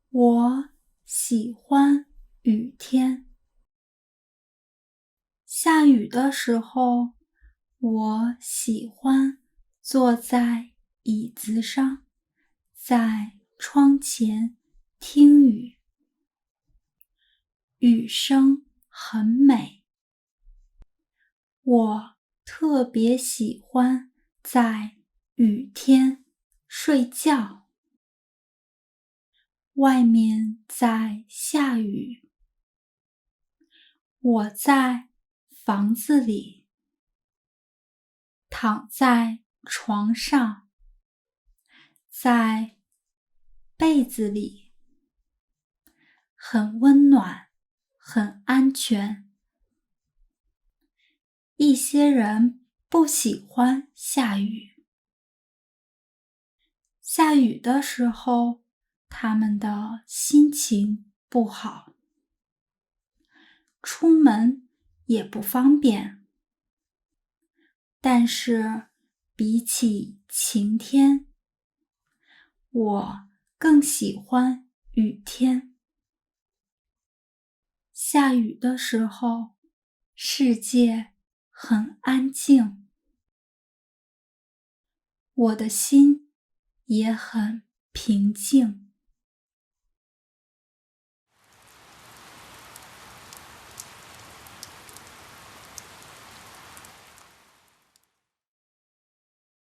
我喜欢雨天。下雨的时候，我喜欢坐在椅子上，在窗前听雨。雨声很美。我特别喜欢在雨天睡觉。外面在下雨，我在房子里，躺在床上，在被子里，很温暖，很安全。一些人不喜欢下雨，下雨的时候，他们的心情不好，出门也不方便。但是，比起晴天，我更喜欢雨天。下雨的时候，世界很安静，我的心也很平静。